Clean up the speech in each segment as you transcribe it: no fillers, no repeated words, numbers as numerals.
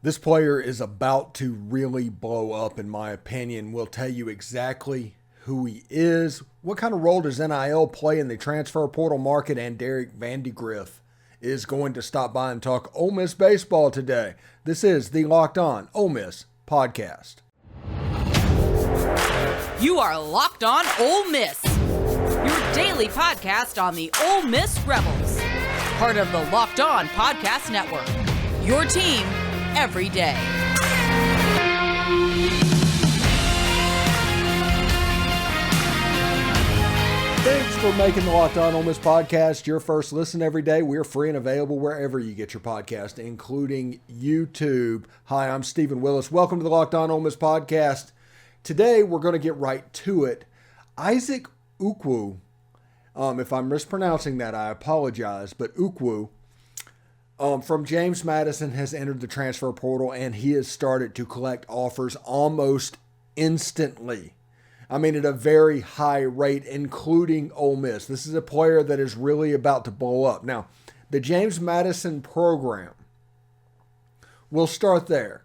This player is about to really blow up, in my opinion. We'll tell you exactly who he is, what kind of role does NIL play in the transfer portal market, and Derek Vandygriff is going to stop by and talk Ole Miss Baseball today. This is the Locked On Ole Miss podcast. You are Locked On Ole Miss, your daily podcast on the Ole Miss Rebels, part of the Locked On Podcast Network, your team every day. Thanks for making the Locked On Ole Miss podcast your first listen every day. We're free and available wherever you get your podcast, including YouTube. Hi, I'm Stephen Willis. Welcome to the Locked On Ole Miss podcast. Today, we're going to get right to it. Isaac Ukwu, if I'm mispronouncing that, I apologize, but Ukwu, from James Madison has entered the transfer portal, and he has started to collect offers almost instantly. I mean, at a very high rate, including Ole Miss. This is a player that is really about to blow up. Now, the James Madison program, we'll start there.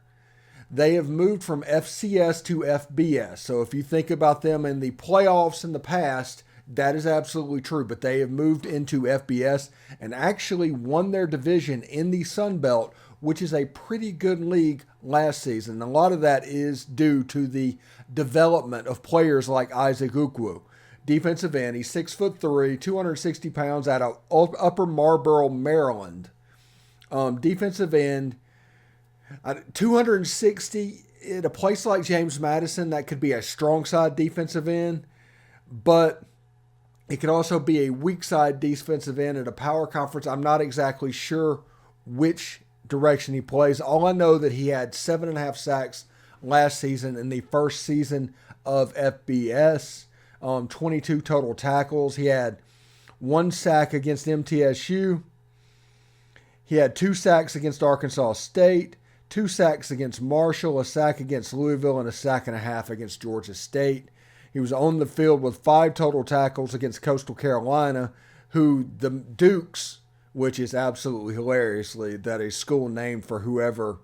They have moved from FCS to FBS. So if you think about them in the playoffs in the past, that is absolutely true. But they have moved into FBS and actually won their division in the Sun Belt, which is a pretty good league last season. And a lot of that is due to the development of players like Isaac Ukwu. Defensive end, he's 6'3", 260 pounds out of Upper Marlboro, Maryland. Defensive end, 260 at a place like James Madison, that could be a strong side defensive end, but it could also be a weak side defensive end at a power conference. I'm not exactly sure which direction he plays. All I know that he had 7.5 sacks last season in the first season of FBS, 22 total tackles. He had 1 sack against MTSU. He had 2 sacks against Arkansas State, 2 sacks against Marshall, a sack against Louisville, and a sack and a half against Georgia State. He was on the field with 5 total tackles against Coastal Carolina, who the Dukes, which is absolutely hilariously that a school named for whoever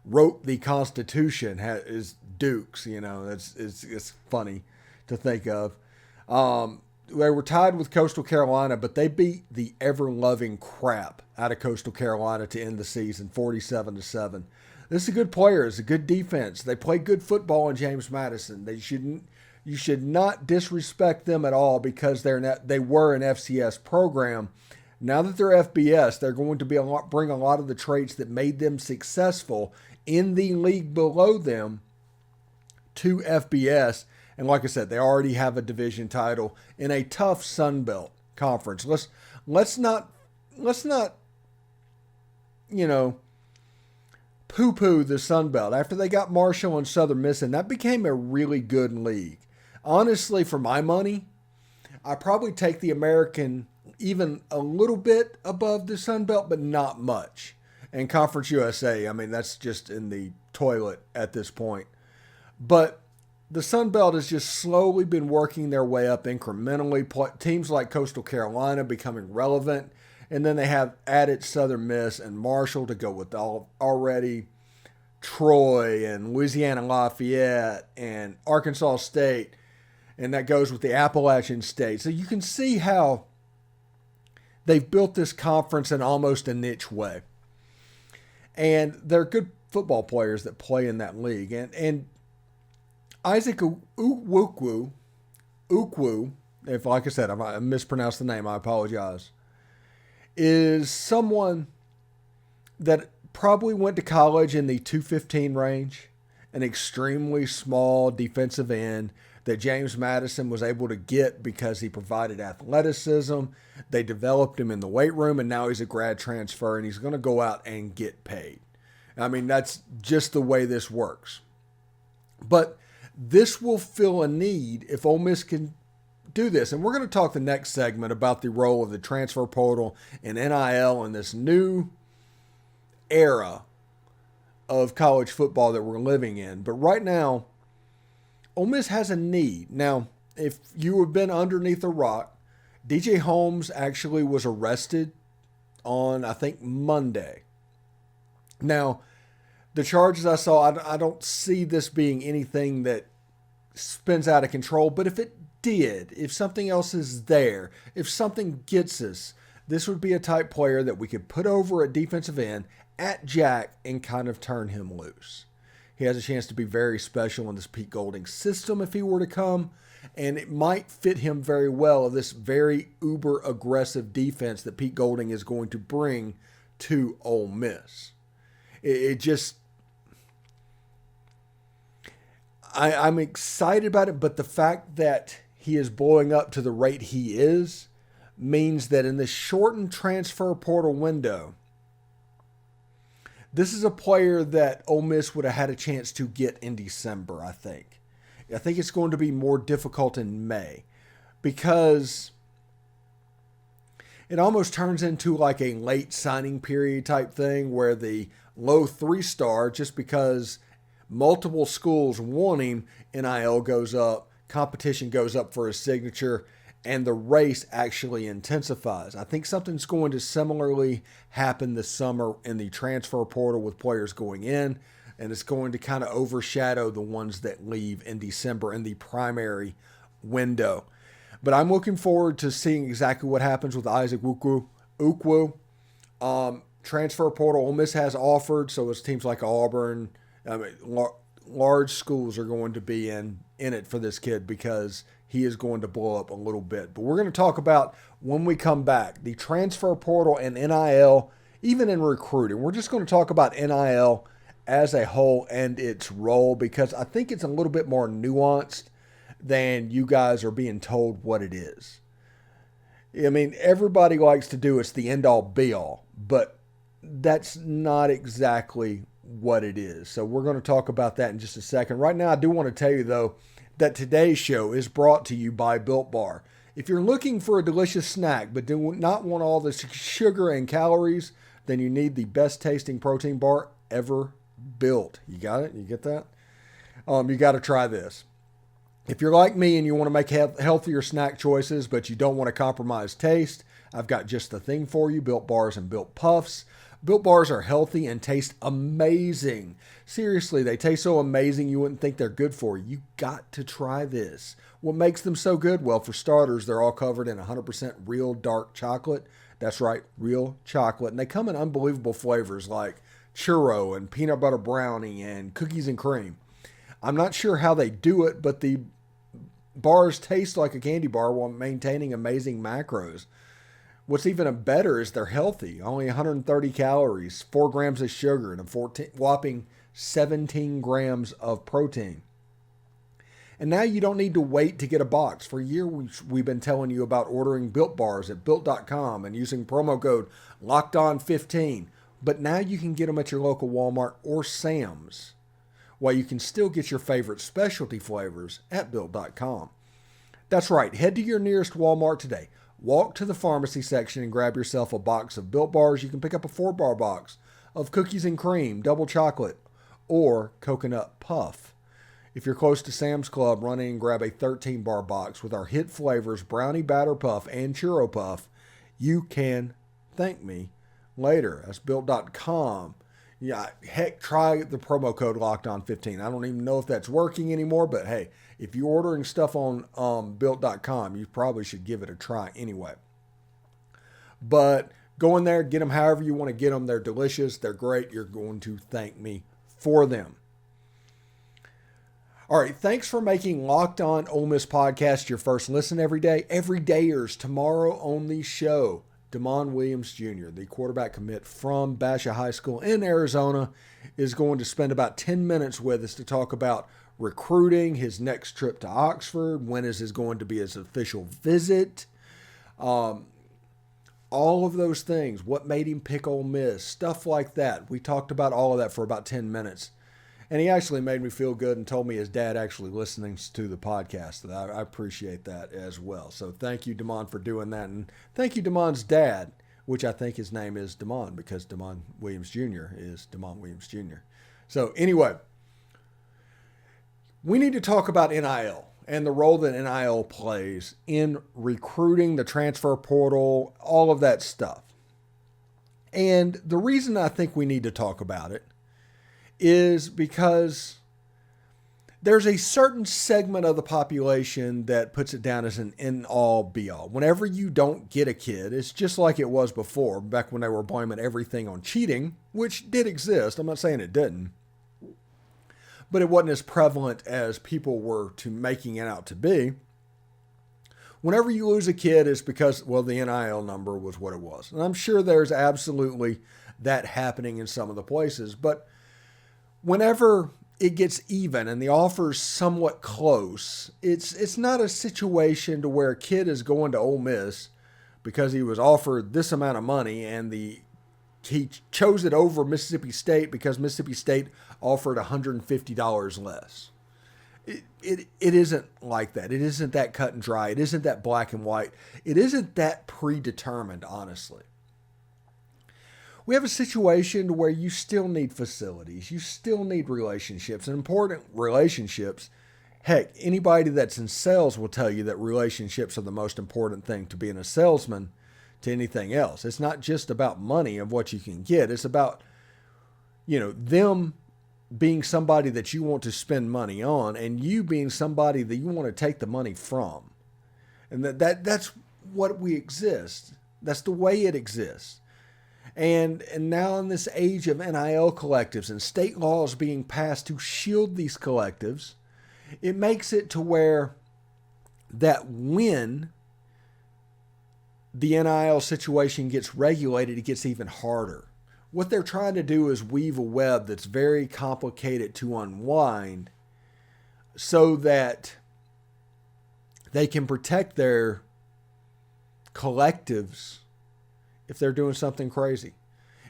wrote the Constitution is Dukes. You know, it's funny to think of. They were tied with Coastal Carolina, but they beat the ever-loving crap out of Coastal Carolina to end the season, 47-7. This is a good player. It's a good defense. They play good football in James Madison. You should not disrespect them at all because they were an FCS program. Now that they're FBS, they're going to bring a lot of the traits that made them successful in the league below them to FBS. And like I said, they already have a division title in a tough Sun Belt conference. Let's not poo-poo the Sun Belt. After they got Marshall and Southern Miss, and that became a really good league. Honestly, for my money, I probably take the American even a little bit above the Sun Belt, but not much. And Conference USA, I mean, that's just in the toilet at this point. But the Sun Belt has just slowly been working their way up incrementally. Teams like Coastal Carolina becoming relevant. And then they have added Southern Miss and Marshall to go with already Troy and Louisiana Lafayette and Arkansas State. And that goes with the Appalachian State. So you can see how they've built this conference in almost a niche way. And they're good football players that play in that league. And Isaac Ukwu, if like I said, I mispronounced the name, I apologize, is someone that probably went to college in the 215 range, an extremely small defensive end that James Madison was able to get because he provided athleticism. They developed him in the weight room, and now he's a grad transfer, and he's going to go out and get paid. I mean, that's just the way this works. But this will fill a need if Ole Miss can do this. And we're going to talk the next segment about the role of the transfer portal and NIL in this new era of college football that we're living in. But right now, Ole Miss has a need. Now, if you have been underneath a rock, DJ Holmes actually was arrested on, I think, Monday. Now, the charges I saw, I don't see this being anything that spins out of control, but if it did, if something else is there, if something gets us, this would be a type player that we could put over at defensive end at Jack and kind of turn him loose. He has a chance to be very special in this Pete Golding system if he were to come, and it might fit him very well of this very uber aggressive defense that Pete Golding is going to bring to Ole Miss. It just, I'm excited about it, but the fact that he is blowing up to the rate he is means that in this shortened transfer portal window, this is a player that Ole Miss would have had a chance to get in December, I think. I think it's going to be more difficult in May because it almost turns into like a late signing period type thing where the low 3-star, just because multiple schools want him, NIL goes up, competition goes up for his signature, and the race actually intensifies. I think something's going to similarly happen this summer in the transfer portal with players going in, and it's going to kind of overshadow the ones that leave in December in the primary window. But I'm looking forward to seeing exactly what happens with Isaac Ukwu. Transfer portal, Ole Miss has offered, so it's teams like Auburn. Large schools are going to be in it for this kid because he is going to blow up a little bit. But we're going to talk about, when we come back, the transfer portal and NIL, even in recruiting. We're just going to talk about NIL as a whole and its role because I think it's a little bit more nuanced than you guys are being told what it is. I mean, everybody likes to do it's the end-all be-all, but that's not exactly what it is. So we're going to talk about that in just a second. Right now, I do want to tell you, though, that today's show is brought to you by Built Bar. If you're looking for a delicious snack but do not want all the sugar and calories, then you need the best tasting protein bar ever built. You got it? You get that? You got to try this. If you're like me and you want to make healthier snack choices but you don't want to compromise taste, I've got just the thing for you, Built Bars and Built Puffs. Built Bars are healthy and taste amazing. Seriously, they taste so amazing you wouldn't think they're good for you. You got to try this. What makes them so good? Well, for starters, they're all covered in 100% real dark chocolate. That's right, real chocolate. And they come in unbelievable flavors like churro and peanut butter brownie and cookies and cream. I'm not sure how they do it, but the bars taste like a candy bar while maintaining amazing macros. What's even better is they're healthy. Only 130 calories, 4 grams of sugar, and a whopping 17 grams of protein. And now you don't need to wait to get a box. For years, we've been telling you about ordering Built Bars at Built.com and using promo code LOCKEDON15. But now you can get them at your local Walmart or Sam's, while you can still get your favorite specialty flavors at Built.com. That's right. Head to your nearest Walmart today. Walk to the pharmacy section and grab yourself a box of Built Bars. You can pick up a 4-bar box of cookies and cream, double chocolate, or coconut puff. If you're close to Sam's Club, run in and grab a 13-bar box with our hit flavors, Brownie Batter Puff and Churro Puff. You can thank me later. That's Built.com. Yeah, heck, try the promo code LOCKEDON15. I don't even know if that's working anymore, but hey, if you're ordering stuff on Built.com, you probably should give it a try anyway. But go in there, get them however you want to get them. They're delicious. They're great. You're going to thank me for them. All right, thanks for making Locked On Ole Miss Podcast your first listen every day. Every dayers tomorrow on the show. Demond Williams Jr., the quarterback commit from Basha High School in Arizona, is going to spend about 10 minutes with us to talk about recruiting, his next trip to Oxford, when is going to be his official visit, all of those things, what made him pick Ole Miss, stuff like that. We talked about all of that for about 10 minutes. And he actually made me feel good and told me his dad actually listens to the podcast. I appreciate that as well. So thank you, Demond, for doing that. And thank you, Demond's dad, which I think his name is Demond because Demond Williams Jr. is Demond Williams Jr. So anyway, we need to talk about NIL and the role that NIL plays in recruiting, the transfer portal, all of that stuff. And the reason I think we need to talk about it is because there's a certain segment of the population that puts it down as an end-all, be-all. Whenever you don't get a kid, it's just like it was before, back when they were blaming everything on cheating, which did exist. I'm not saying it didn't. But it wasn't as prevalent as people were to making it out to be. Whenever you lose a kid, it's because, well, the NIL number was what it was. And I'm sure there's absolutely that happening in some of the places. But whenever it gets even and the offer's somewhat close, it's not a situation to where a kid is going to Ole Miss because he was offered this amount of money and he chose it over Mississippi State because Mississippi State offered $150 less. It isn't like that. It isn't that cut and dry. It isn't that black and white. It isn't that predetermined, honestly. We have a situation where you still need facilities. You still need relationships, and important relationships. Heck, anybody that's in sales will tell you that relationships are the most important thing to being a salesman to anything else. It's not just about money of what you can get. It's about, them being somebody that you want to spend money on and you being somebody that you want to take the money from. And that's what we exist. That's the way it exists. And now in this age of NIL collectives and state laws being passed to shield these collectives, it makes it to where that when the NIL situation gets regulated, it gets even harder. What they're trying to do is weave a web that's very complicated to unwind so that they can protect their collectives if they're doing something crazy.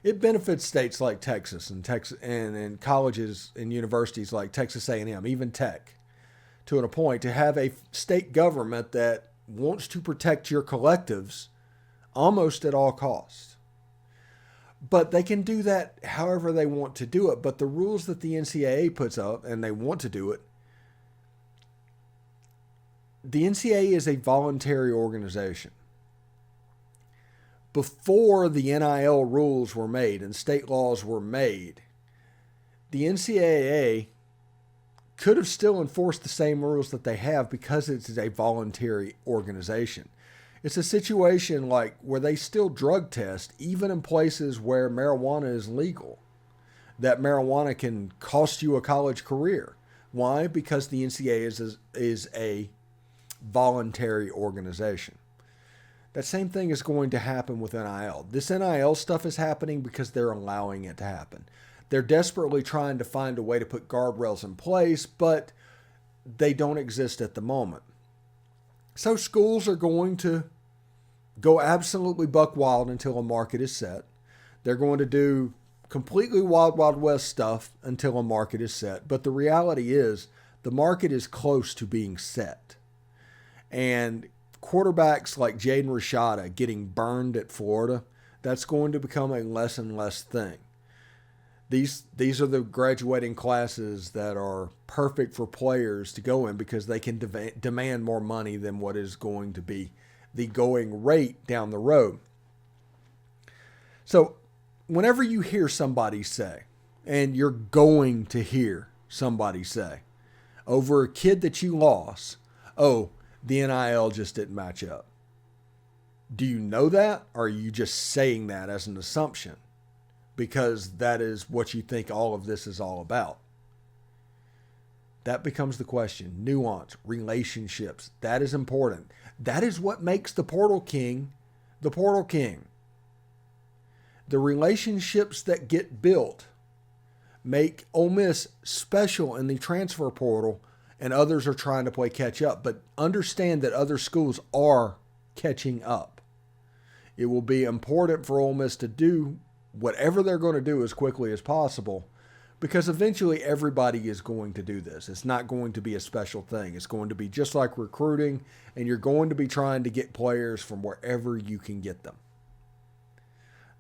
It benefits states like Texas and colleges and universities like Texas A&M, even Tech, to a point, to have a state government that wants to protect your collectives almost at all costs. But they can do that however they want to do it. But the rules that the NCAA puts up, and they want to do it, the NCAA is a voluntary organization. Before the NIL rules were made and state laws were made, the NCAA could have still enforced the same rules that they have because it's a voluntary organization. It's a situation like where they still drug test even in places where marijuana is legal. That marijuana can cost you a college career. Why? Because the NCAA is a voluntary organization. That same thing is going to happen with NIL. This NIL stuff is happening because they're allowing it to happen. They're desperately trying to find a way to put guardrails in place, but they don't exist at the moment. So schools are going to go absolutely buck wild until a market is set. They're going to do completely wild, wild west stuff until a market is set. But the reality is the market is close to being set. And quarterbacks like Jaden Rashada getting burned at Florida, that's going to become a less and less thing. These are the graduating classes that are perfect for players to go in because they can demand more money than what is going to be the going rate down the road. So whenever you hear somebody say, and you're going to hear somebody say, over a kid that you lost, oh, the NIL just didn't match up. Do you know that? Or are you just saying that as an assumption? Because that is what you think all of this is all about. That becomes the question. Nuance, relationships, that is important. That is what makes the Portal King the Portal King. The relationships that get built make Ole Miss special in the transfer portal, and others are trying to play catch up. But understand that other schools are catching up. It will be important for Ole Miss to do whatever they're going to do as quickly as possible, because eventually everybody is going to do this. It's not going to be a special thing. It's going to be just like recruiting, and you're going to be trying to get players from wherever you can get them.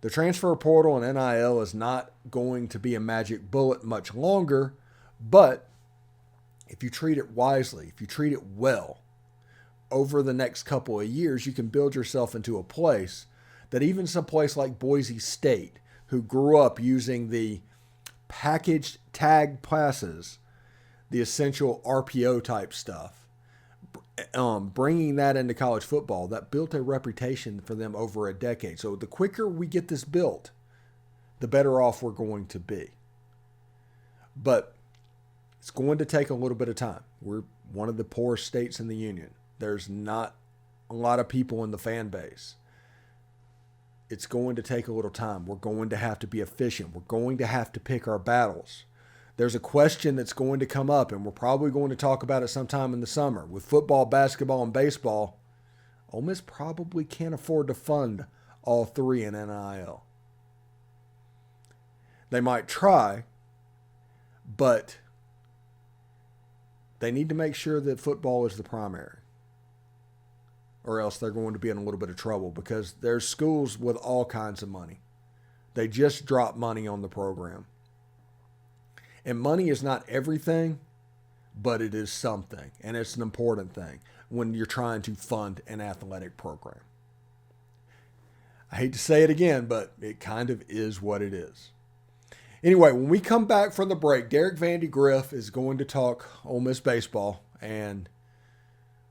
The transfer portal and NIL is not going to be a magic bullet much longer, but if you treat it wisely, if you treat it well, over the next couple of years, you can build yourself into a place that even some place like Boise State, who grew up using the packaged tag passes, the essential RPO type stuff, bringing that into college football, that built a reputation for them over a decade. So the quicker we get this built, the better off we're going to be. But it's going to take a little bit of time. We're one of the poorest states in the union. There's not a lot of people in the fan base. It's going to take a little time. We're going to have to be efficient. We're going to have to pick our battles. There's a question that's going to come up, and we're probably going to talk about it sometime in the summer. With football, basketball, and baseball, Ole Miss probably can't afford to fund all three in NIL. They might try, but they need to make sure that football is the primary, or else they're going to be in a little bit of trouble, because there's schools with all kinds of money. They just drop money on the program. And money is not everything, but it is something, and it's an important thing when you're trying to fund an athletic program. I hate to say it again, but it kind of is what it is. Anyway, when we come back from the break, Derek Vandygriff is going to talk Ole Miss baseball and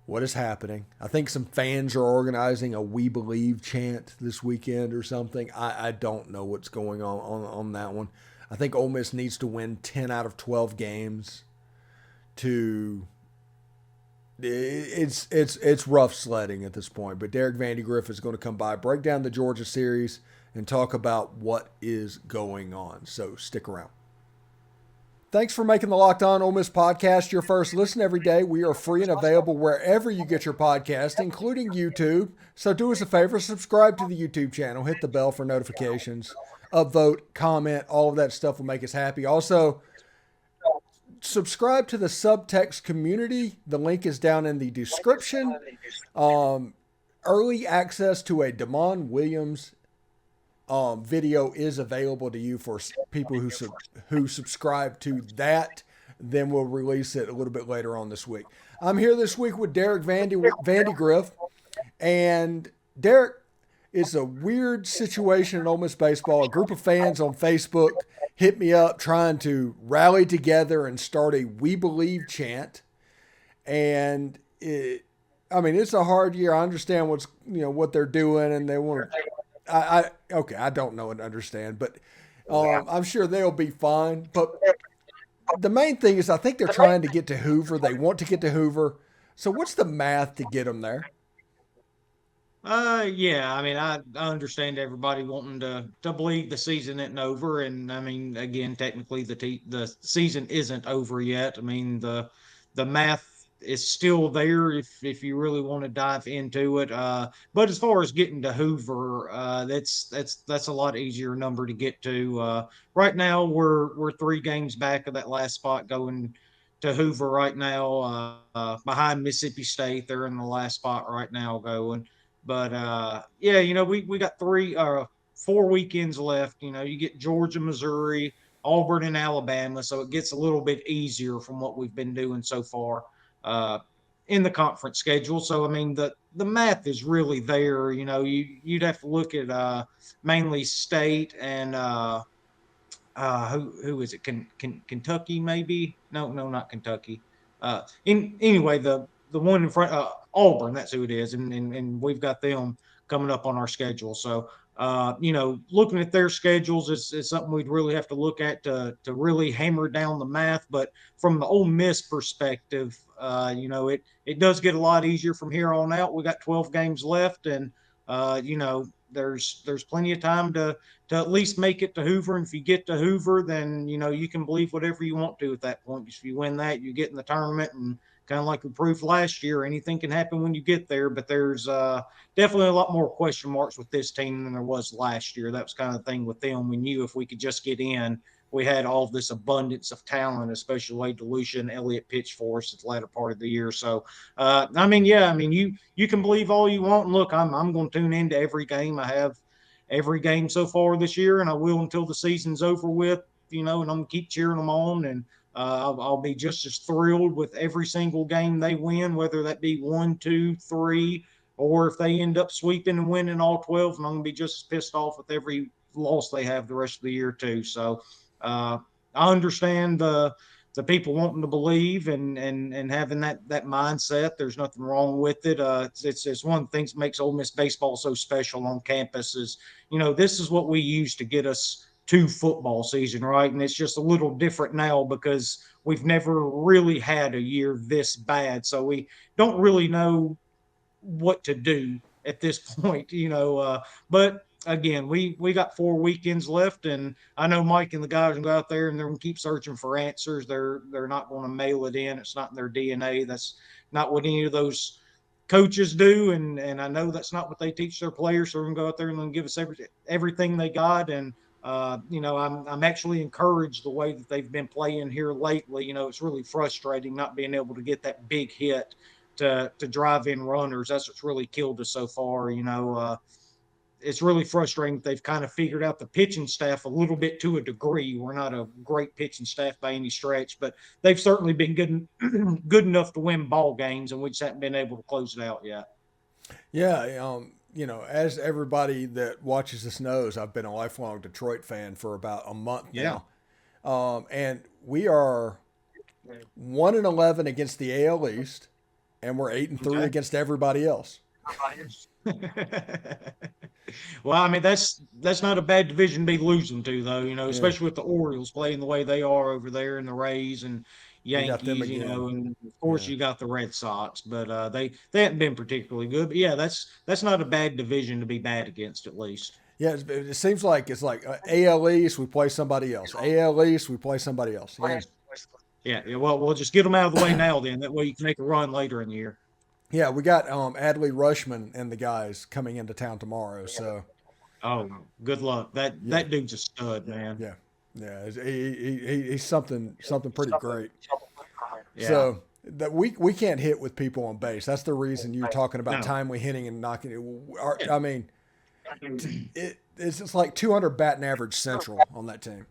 what is happening. I think some fans are organizing a "We Believe" chant this weekend or something. I don't know what's going on that one. I think Ole Miss needs to win 10 out of 12 games to it's rough sledding at this point. But Derek Vandygriff is going to come by, break down the Georgia series, and talk about what is going on. So stick around. Thanks for making the Locked On Ole Miss podcast your first listen every day. We are free and available wherever you get your podcast, including YouTube. So do us a favor, subscribe to the YouTube channel, hit the bell for notifications, upvote, comment, all of that stuff will make us happy. Also, subscribe to the Subtext community. The link is down in the description. Early access to a Damon Williams video is available to you for people who subscribe to that. Then we'll release it a little bit later on this week. I'm here this week with Derek Vandygriff, and Derek, it's a weird situation in Ole Miss baseball. A group of fans on Facebook hit me up trying to rally together and start a "We Believe" chant, and it's a hard year. I understand what they're doing, and they want to. I don't know and understand, but I'm sure they'll be fine. But the main thing is I think they're trying to get to Hoover. They want to get to Hoover. So what's the math to get them there? Yeah, I understand everybody wanting to believe the season isn't over. And again, technically the season isn't over yet. The math is still there if you really want to dive into it. But as far as getting to Hoover, that's a lot easier number to get to. Right now we're 3 games back of that last spot going to Hoover right now, behind Mississippi State. They're in the last spot right now going. But we got 4 weekends left. You get Georgia, Missouri, Auburn, and Alabama, so it gets a little bit easier from what we've been doing so far in the conference schedule. So the math is really there. You'd have to look at mainly State and who is it? Kentucky maybe? No, not Kentucky. Anyway, the one in front, Auburn, that's who it is, and we've got them coming up on our schedule. So looking at their schedules is something we'd really have to look at to really hammer down the math. But from the Ole Miss perspective, it does get a lot easier from here on out. We got 12 games left, and there's plenty of time to at least make it to Hoover. And if you get to Hoover, then you can believe whatever you want to at that point. If you win that, you get in the tournament, and kind of like we proved last year, anything can happen when you get there. But there's definitely a lot more question marks with this team than there was last year. That was kind of the thing with them. We knew if we could just get in, we had all this abundance of talent, especially Wade DeLucia and Elliott pitched for us at the latter part of the year. So, you can believe all you want. And look, I'm going to tune into every game. I have every game so far this year, and I will until the season's over with, and I'm going to keep cheering them on. And I'll be just as thrilled with every single game they win, whether that be 1, 2, 3, or if they end up sweeping and winning all 12, I'm going to be just as pissed off with every loss they have the rest of the year too. So I understand the people wanting to believe and having that mindset. There's nothing wrong with it. It's one of the things that makes Ole Miss baseball so special on campus is, this is what we use to get us to football season, right? And it's just a little different now because we've never really had a year this bad. So we don't really know what to do at this point, but again, we got 4 weekends left, and I know Mike and the guys will go out there and they're going to keep searching for answers. They're not going to mail it in. It's not in their DNA. That's not what any of those coaches do, and I know that's not what they teach their players. So we're going to go out there and they're going to give us everything they got. And I'm actually encouraged the way that they've been playing here lately. It's really frustrating not being able to get that big hit to drive in runners. That's what's really killed us so far. It's really frustrating that they've kind of figured out the pitching staff a little bit to a degree. We're not a great pitching staff by any stretch, but they've certainly been good enough to win ball games, and we just haven't been able to close it out yet. Yeah, as everybody that watches this knows, I've been a lifelong Detroit fan for about a month now. And we are 1-11 against the AL East, and we're 8-3 against everybody else. Well, I mean, that's not a bad division to be losing to, though, especially with the Orioles playing the way they are over there, and the Rays and Yankees, and of course you got the Red Sox, but they haven't been particularly good. But yeah, that's not a bad division to be bad against, at least. Yeah, it seems like it's like AL East, we play somebody else. AL East, we play somebody else. Yeah. Well, we'll just get them out of the way now, then. That way you can make a run later in the year. Yeah, we got Adley Rushman and the guys coming into town tomorrow. So, good luck. That dude's a stud, man. Yeah, he's something pretty great. Yeah. So that we can't hit with people on base. That's the reason you're talking about timely hitting and knocking it. I mean, it's just like 200 batting average central on that team.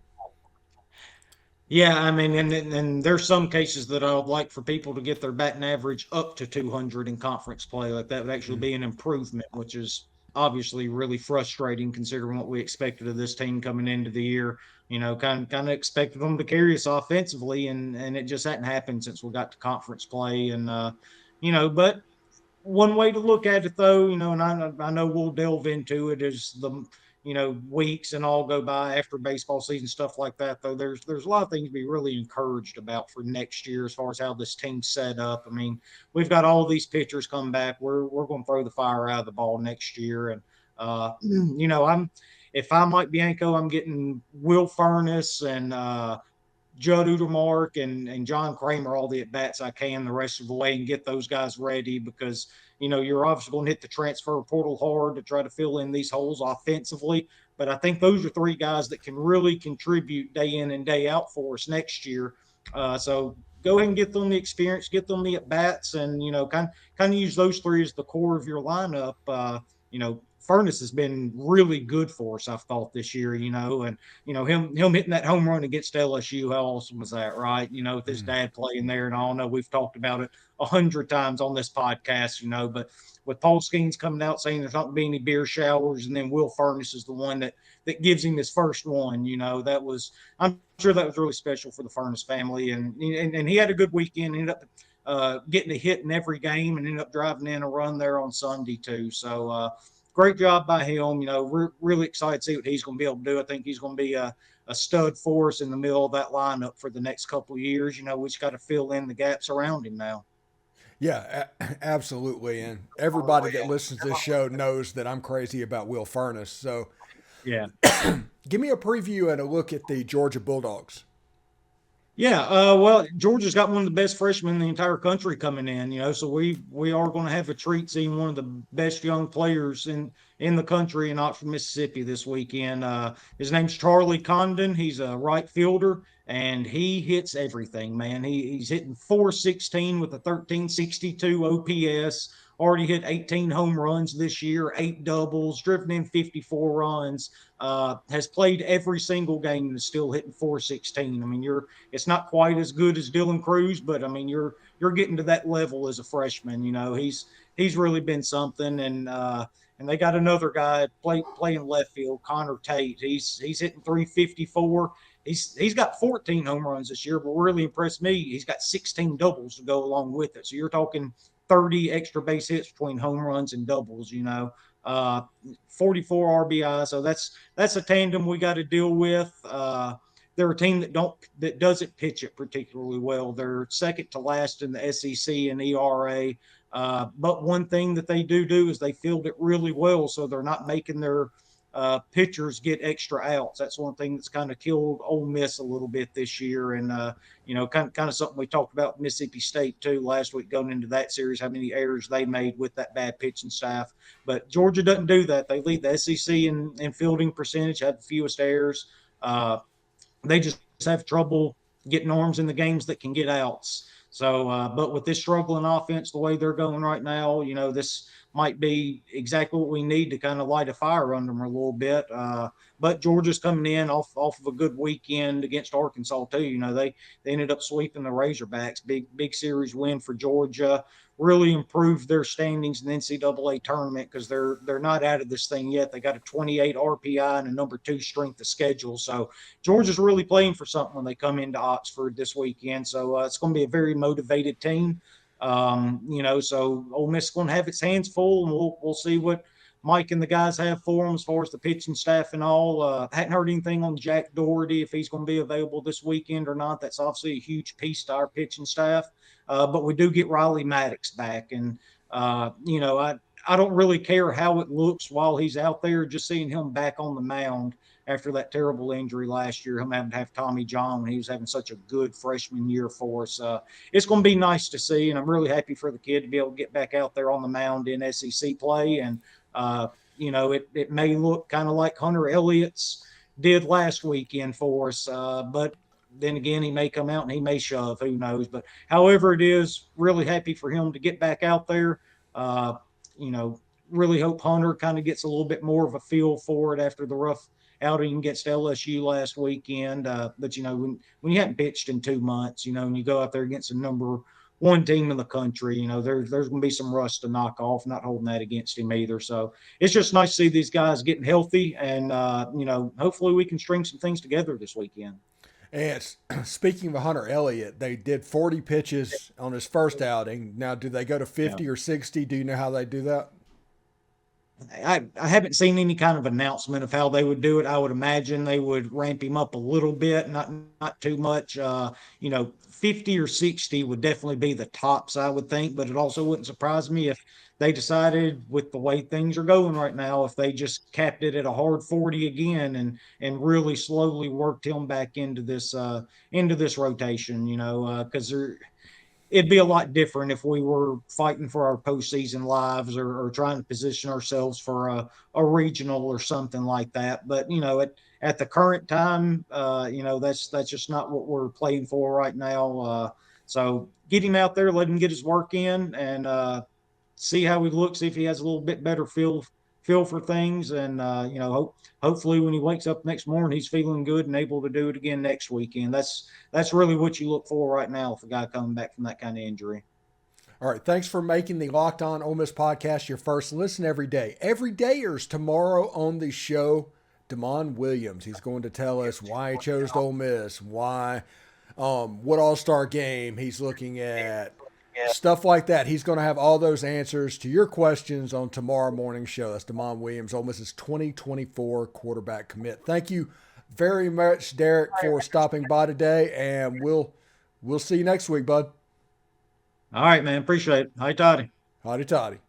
Yeah, I mean, and there's some cases that I would like for people to get their batting average up to 200 in conference play. Like that would actually be an improvement, which is obviously really frustrating considering what we expected of this team coming into the year. Kind of expected them to carry us offensively, and it just hadn't happened since we got to conference play. And but one way to look at it, though, and I know we'll delve into it as the weeks and all go by after baseball season, stuff like that, though there's a lot of things to be really encouraged about for next year as far as how this team's set up. I mean, we've got all these pitchers come back. We're going to throw the fire out of the ball next year. And if I'm Mike Bianco, I'm getting Will Furness and Judd Utermark and John Kramer all the at-bats I can the rest of the way and get those guys ready, because you're obviously going to hit the transfer portal hard to try to fill in these holes offensively. But I think those are 3 guys that can really contribute day in and day out for us next year. So go ahead and get them the experience, get them the at-bats, and, kind of use those 3 as the core of your lineup. Furness has been really good for us, I've thought, this year, and him hitting that home run against LSU, how awesome was that, right? With his dad playing there, and I know we've talked about it 100 times on this podcast, but with Paul Skeens coming out saying there's not going to be any beer showers, and then Will Furness is the one that gives him his first one, I'm sure that was really special for the Furness family, and he had a good weekend. He ended up getting a hit in every game and ended up driving in a run there on Sunday too. So great job by him. We're really excited to see what he's going to be able to do. I think he's going to be a stud for us in the middle of that lineup for the next couple of years. We just got to fill in the gaps around him now. Yeah, absolutely. And everybody that listens to this show knows that I'm crazy about Will Furness. So yeah, give me a preview and a look at the Georgia Bulldogs. Yeah, well, Georgia's got one of the best freshmen in the entire country coming in, so we are going to have a treat seeing one of the best young players in the country in Oxford, Mississippi this weekend. His name's Charlie Condon. He's a right fielder, and he hits everything, man. He's hitting .416 with a 1362 OPS already hit 18 home runs this year, 8 doubles, driven in 54 runs, has played every single game and is still hitting 416. I mean, it's not quite as good as Dylan Cruz, but I mean, you're getting to that level as a freshman. You know, he's really been something. And they got another guy playing left field, Connor Tate. He's hitting 354. He's got 14 home runs this year, but what really impressed me, he's got 16 doubles to go along with it. So you're talking 30 extra base hits between home runs and doubles, 44 RBI. So that's a tandem we got to deal with. They're a team that doesn't pitch it particularly well. They're second to last in the SEC in ERA. But one thing that they do is they field it really well, so they're not making their pitchers get extra outs. That's one thing that's kind of killed Ole Miss a little bit this year, and kind of something we talked about Mississippi State too last week going into that series, how many errors they made with that bad pitching staff. But Georgia doesn't do that. They lead the SEC in fielding percentage, have the fewest errors. They just have trouble getting arms in the games that can get outs. So, but with this struggling offense, the way they're going right now, this might be exactly what we need to kind of light a fire under them a little bit. But Georgia's coming in off of a good weekend against Arkansas too. They ended up sweeping the Razorbacks. Big series win for Georgia. Really improved their standings in the NCAA tournament because they're not out of this thing yet. They got a 28 RPI and a number 2 strength of schedule. So Georgia's really playing for something when they come into Oxford this weekend. So it's going to be a very motivated team. So Ole Miss is going to have its hands full, and we'll see what Mike and the guys have for them as far as the pitching staff and all. Hadn't heard anything on Jack Doherty, if he's going to be available this weekend or not. That's obviously a huge piece to our pitching staff. But we do get Riley Maddox back. And, I don't really care how it looks while he's out there. Just seeing him back on the mound after that terrible injury last year, him having to have Tommy John when he was having such a good freshman year for us. It's going to be nice to see, and I'm really happy for the kid to be able to get back out there on the mound in SEC play. And, it may look kind of like Hunter Elliott's did last weekend for us, but then again, he may come out and he may shove, who knows. But however it is, really happy for him to get back out there. Really hope Hunter kind of gets a little bit more of a feel for it after the rough outing against LSU last weekend. But, when you haven't pitched in 2 months, and you go out there against a number 1 team in the country, there's going to be some rust to knock off, not holding that against him either. So it's just nice to see these guys getting healthy, and, hopefully we can string some things together this weekend. And speaking of Hunter Elliott, they did 40 pitches on his first outing. Now, do they go to 50 or 60? Do you know how they do that? I haven't seen any kind of announcement of how they would do it. I would imagine they would ramp him up a little bit, not too much. 50 or 60 would definitely be the tops, I would think, but it also wouldn't surprise me if they decided, with the way things are going right now, if they just capped it at a hard 40 again and really slowly worked him back into this rotation, because it'd be a lot different if we were fighting for our postseason lives or trying to position ourselves for a regional or something like that. But, at the current time, that's just not what we're playing for right now. So get him out there, let him get his work in, and see how he looks, see if he has a little bit better feel for things. And, hopefully when he wakes up next morning, he's feeling good and able to do it again next weekend. That's really what you look for right now with a guy coming back from that kind of injury. All right. Thanks for making the Locked On Ole Miss podcast your first listen every day. Every dayers tomorrow on the show, Damon Williams. He's going to tell us why he chose Ole Miss, why, what all-star game he's looking at, stuff like that. He's going to have all those answers to your questions on tomorrow morning's show. That's Damon Williams, Ole Miss's 2024 quarterback commit. Thank you very much, Derek, for stopping by today, and we'll see you next week, bud. All right, man. Appreciate it. Hi, Toddy. Howdy, Toddy.